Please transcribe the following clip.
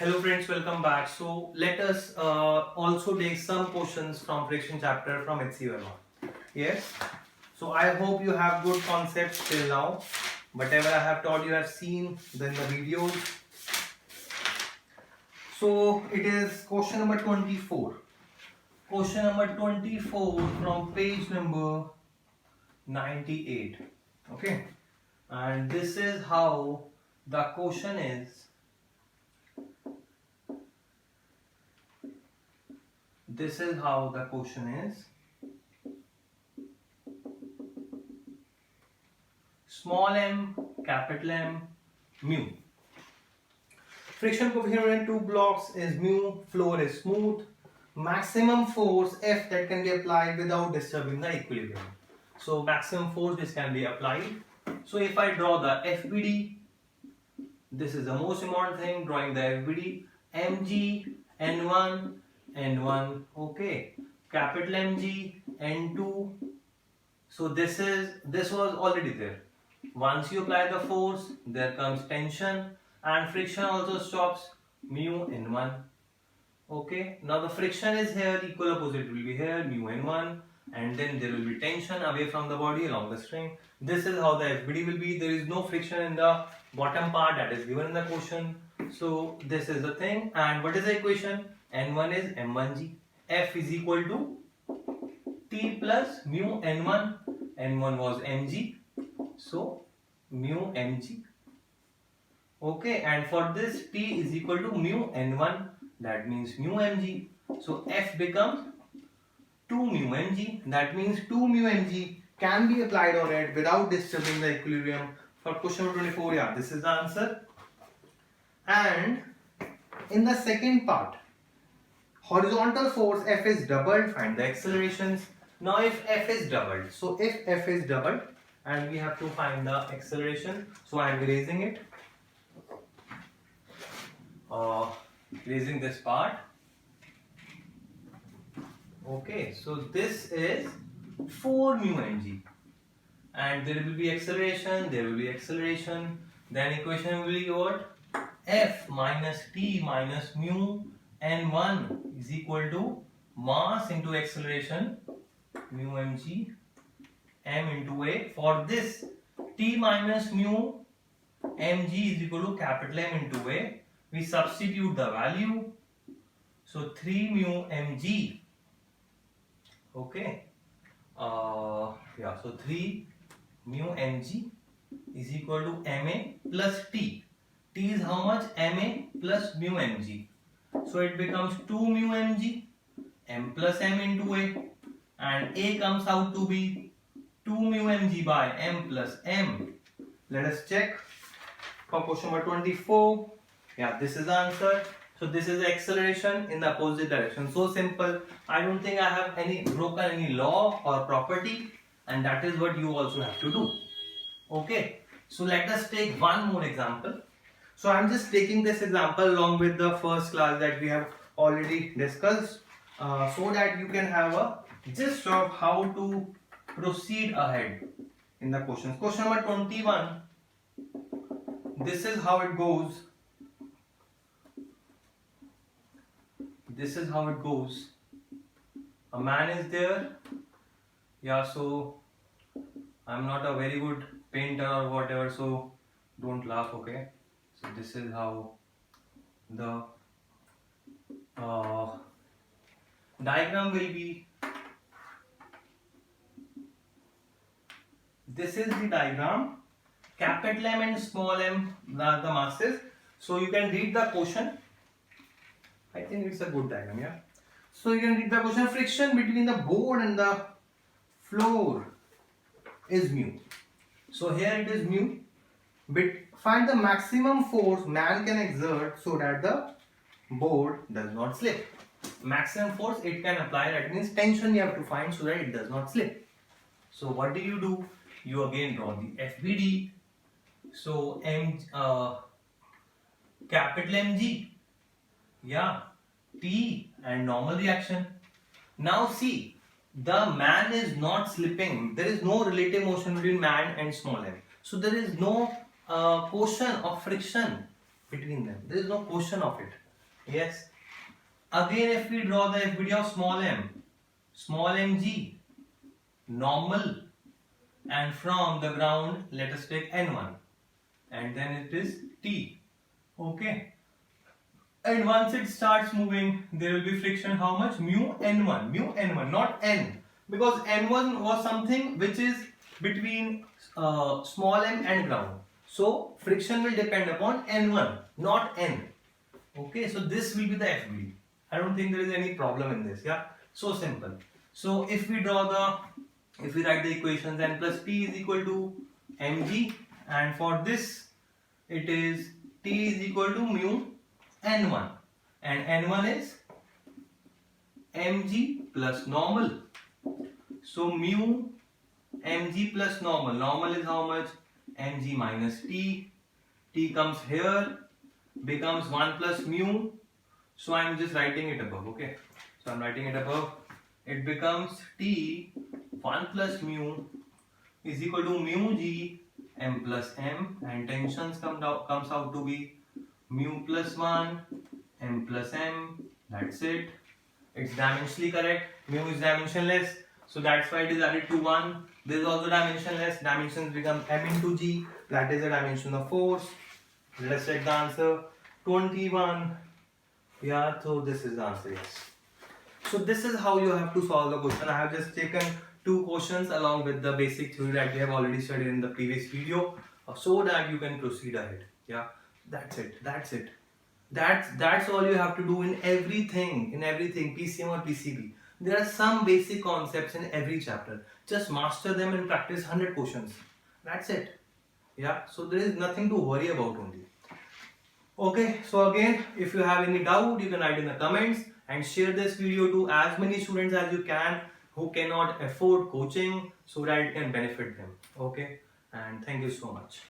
Hello friends, welcome back. So let us also take some questions from friction chapter from HCU. Yes. So I hope you have good concepts till now. Whatever I have taught you have seen in the videos. So it is question number 24. Question number 24 from page number 98. Okay. And this is how the question is. This is how the question is. Small m, capital M, mu. Friction coefficient between two blocks is mu, floor is smooth. Maximum force F that can be applied without disturbing the equilibrium. So maximum force which can be applied. So if I draw the FBD, this is the most important thing, drawing the FBD, mg, n1, n1, okay. Capital Mg, n2. So this was already there. Once you apply the force, there comes tension and friction also stops, mu n1. Okay, now the friction is here, equal opposite will be here, mu n1, and then there will be tension away from the body along the string. This is how the FBD will be. There is no friction in the bottom part that is given in the question. So this is the thing. And what is the equation? N1 is m1g. F is equal to T plus mu n1. N1 was mg. So mu mg. Okay, and for this T is equal to mu n1, that means mu mg. So F becomes 2 mu mg, that means 2 mu mg can be applied on it without disturbing the equilibrium. For question number 24, yeah, this is the answer. And in the second part, horizontal force F is doubled, find the accelerations. Now if F is doubled, so if F is doubled and we have to find the acceleration, so I am erasing it. Erasing this part. Okay, so this is 4 mu mg, and there will be acceleration, then equation will be what? F minus T minus mu n1 is equal to mass into acceleration, mu mg, m into a. For this, T minus mu mg is equal to capital M into a. We substitute the value. So 3 mu mg. Okay. So 3 mu mg is equal to ma plus t. T is how much? Ma plus mu mg. So it becomes 2 mu mg, m plus m into a, and a comes out to be 2 mu mg by m plus m. Let us check for question number 24. Yeah, this is the answer. So this is the acceleration in the opposite direction. So simple. I don't think I have broken any law or property, and that is what you also have to do. Okay. So let us take one more example. So I am just taking this example along with the first class that we have already discussed, so that you can have a gist of how to proceed ahead in the questions. Question number 21. This is how it goes. This is how it goes. A man is there. Yeah, so I'm not a very good painter or whatever, so don't laugh, okay? So this is how the diagram will be. This is the diagram. Capital M and small m are the masses. So you can read the question. I think it's a good diagram, yeah. So you can read the question. Friction between the board and the floor is mu. So here it is mu. But find the maximum force man can exert so that the board does not slip. Maximum force it can apply, that means tension you have to find so that it does not slip. So what do? You again draw the FBD. So capital Mg. Yeah, T and normal reaction. Now see, the man is not slipping. There is no relative motion between man and small m. So there is no quotient of friction between them. There is no quotient of it. Yes. Again, if we draw the FBD of small mg, normal, and from the ground, let us take n1, and then it is t. Okay. And once it starts moving, there will be friction. How much? Mu n1, not n, because n1 was something which is between small m and ground. So friction will depend upon n1, not n. Okay, so this will be the FBD. I don't think there is any problem in this. Yeah, so simple. So if we write the equations, n plus t is equal to mg, and for this it is t is equal to mu n1, and n1 is mg plus normal. So mu mg plus normal. Normal is how much? Mg minus t. T comes here, becomes 1 plus mu. So I am just writing it above. Okay. So I am writing it above. It becomes t 1 plus mu is equal to mu g m plus m, and tensions comes out to be mu plus 1 m plus m. That's it. It's dimensionally correct. Mu is dimensionless, so that's why it is added to 1. This is also dimensionless. Dimensions become m into g. That is the dimension of force. Let us check the answer. 21. Yeah, so this is the answer. Yes. So this is how you have to solve the question. I have just taken 2 questions along with the basic theory that we have already studied in the previous video, so that you can proceed ahead. Yeah, that's it. That's all you have to do in everything, PCM or PCB. There are some basic concepts in every chapter. Just master them and practice 100 questions. That's it. Yeah, so there is nothing to worry about only. Okay, so again, if you have any doubt, you can write in the comments and share this video to as many students as you can who cannot afford coaching, so that it can benefit them. Okay, and thank you so much.